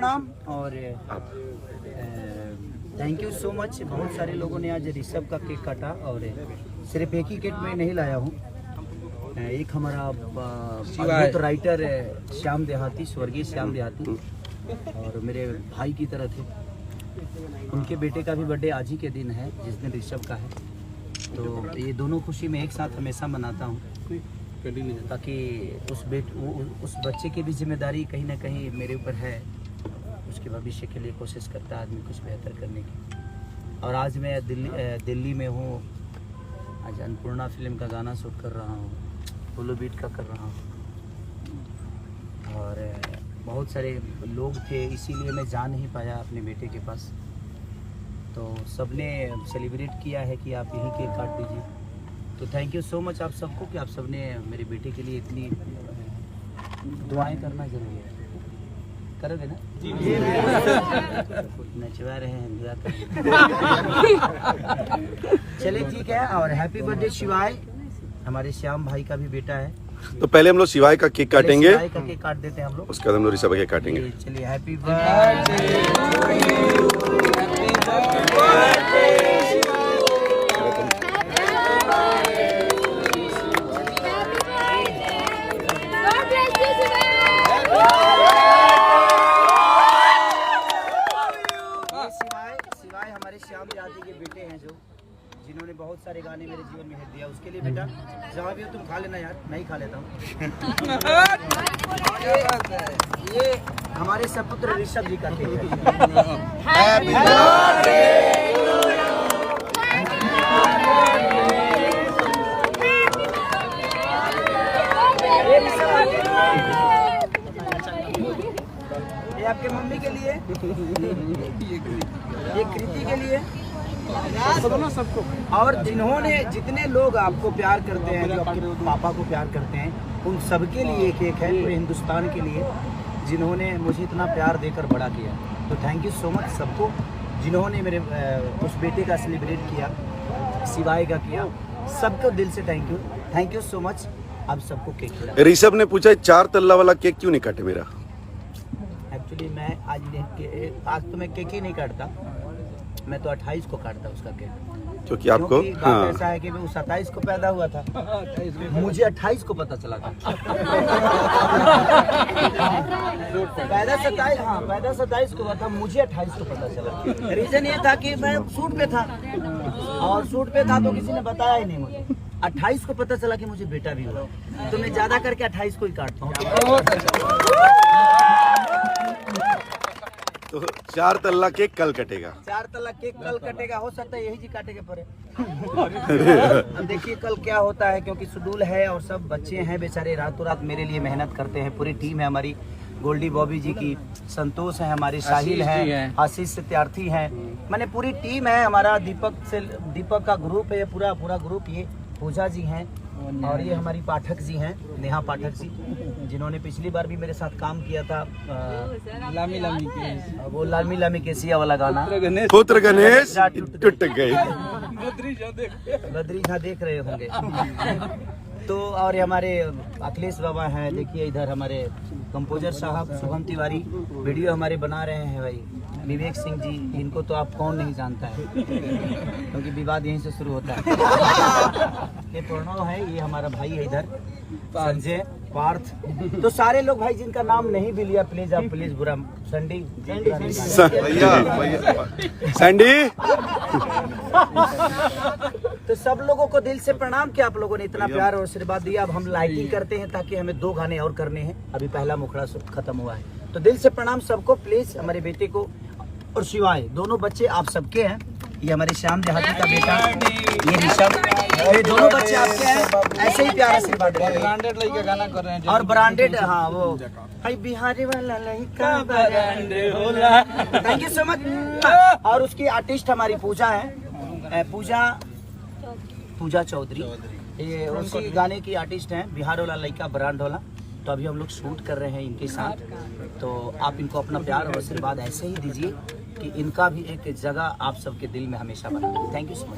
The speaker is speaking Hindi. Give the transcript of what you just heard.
प्रणाम और थैंक यू सो मच। बहुत सारे लोगों ने आज ऋषभ का केक काटा और सिर्फ एक ही केक मैं नहीं लाया हूँ। एक हमारा अद्भुत राइटर श्याम देहाती, स्वर्गीय श्याम देहाती, और मेरे भाई की तरह थे। उनके बेटे का भी बर्थडे आज ही के दिन है जिस दिन ऋषभ का है। तो ये दोनों खुशी मैं एक साथ हमेशा मनाता हूँ ताकि उस बच्चे की भी जिम्मेदारी कहीं ना कहीं मेरे ऊपर है। उसके भविष्य के लिए कोशिश करता है आदमी कुछ बेहतर करने की। और आज मैं दिल्ली में हूँ। आज अन्नपूर्णा फिल्म का गाना शूट कर रहा हूँ, पोलो बीट का कर रहा हूँ, और बहुत सारे लोग थे इसीलिए मैं जा नहीं पाया अपने बेटे के पास। तो सबने सेलिब्रेट किया है कि आप यहीं केक काट दीजिए। तो थैंक यू सो मच आप सबको कि आप सबने मेरे बेटे के लिए इतनी दुआएं करना जरूरी है। करोगे ना? जी। नचवा रहे हैं, दुआ चलिए ठीक है। और हैप्पी बर्थडे शिवाय, हमारे श्याम भाई का भी बेटा है। तो पहले हम लोग शिवाय का केक काटेंगे, शिवाय का केक काट देते हैं हम लोग, उसके बाद हम लोग ऋषभ का केक काटेंगे। चलिए हैप्पी बर्थडे। शिवाय हमारे श्याम देहाती के बेटे हैं जो जिन्होंने बहुत सारे गाने मेरे जीवन में हिट दिया। उसके लिए बेटा जहाँ भी हो तुम खा लेना यार, मैं ही खा लेता हूँ। ये हमारे सपुत्र ऋषभ जी का केक ये आपके मम्मी के लिए, ये कृति के लिए, सबको। और जितने लोग आपको प्यार करते हैं, जो आपके पापा को प्यार करते हैं, उन सबके लिए एक एक है, पूरे हिंदुस्तान के लिए, जिन्होंने मुझे इतना प्यार देकर बड़ा किया। तो थैंक यू सो मच सबको जिन्होंने मेरे उस बेटे का सेलिब्रेट किया, शिवाय का किया। सबको दिल से थैंक यू सो मच। आप सबको केक खिलाया। ऋषभ ने पूछा 4 तल्ला वाला केक क्यों नहीं काटे मेरा? एक्चुअली मैं आज तो मैं केक ही नहीं काटता, मैं तो 28 को काटता उसका केक। क्योंकि आपको ऐसा है कि मैं 27 को पैदा हुआ था, मुझे 28 को पता चला था। पैदा 27 को हुआ था, मुझे 28 को पता चला। रीजन ये था कि मैं शूट पे था, और शूट पे था तो किसी ने बताया ही नहीं मुझे। 28 को पता चला कि मुझे बेटा भी हुआ, तो मैं ज्यादा करके 28 को ही काटता हूँ। तो 4 तल्ला केक कल कटेगा। 4 तल्ला केक कल कटेगा, हो सकता है यही जी काटेंगे परे। अब देखिए कल क्या होता है, क्योंकि शेड्यूल है और सब बच्चे हैं बेचारे, रातों रात मेरे लिए मेहनत करते हैं। पूरी टीम है हमारी, गोल्डी बॉबी जी की, संतोष है हमारी, साहिल है, आशीष सत्यार्थी है, मैंने पूरी टीम है। हमारा दीपक का ग्रुप है, ये पूरा ग्रुप। ये पूजा जी हैं, और ये हमारी पाठक जी हैं, नेहा पाठक जी, जिन्होंने पिछली बार भी मेरे साथ काम किया था। वो लामी लामी केसिया वाला गाना, पुत्र गणेश टूट गए, बद्री झा देख रहे होंगे। तो और हमारे अखिलेश बाबा हैं, देखिए इधर हमारे कंपोजर साहब शुभम तिवारी वीडियो हमारे बना रहे हैं भाई। विवेक सिंह जी, इनको तो आप कौन नहीं जानता है, क्योंकि विवाद यहीं से शुरू होता है। ये प्रणव है, ये हमारा भाई है इधर, संजय, पार्थ। तो सारे लोग भाई जिनका नाम नहीं भी लिया प्लीज आप प्लीज बुरा। सैंडी तो सब लोगों को दिल से प्रणाम कि आप लोगों ने इतना प्यार और आशीर्वाद दिया। अब हम लाइटिंग करते हैं ताकि हमें 2 गाने और करने हैं, अभी पहला मुखड़ा खत्म हुआ है। तो दिल से प्रणाम सबको, प्लीज हमारे बेटे को और शिवाय, दोनों बच्चे आप सबके हैं। ये हमारे श्याम देहाती का बेटा, ये ऋषभ, ये दोनों बच्चे आपके हैं। ऐसे ही प्यार आशीर्वाद ब्रांडेड लड़का गाना कर रहे हैं, और ब्रांडेड, हाँ वो बिहारी वाला लड़का ब्रांडेड होला। Thank you so much. और उसकी आर्टिस्ट हमारी पूजा है, पूजा चौधरी, ये उसी गाने की आर्टिस्ट हैं, बिहार वाला लड़का ब्रांड वाला। तो अभी हम लोग शूट कर रहे हैं इनके साथ, तो आप इनको अपना प्यार और आशीर्वाद ऐसे ही दीजिए कि इनका भी एक जगह आप सबके दिल में हमेशा बना। Thank you so much.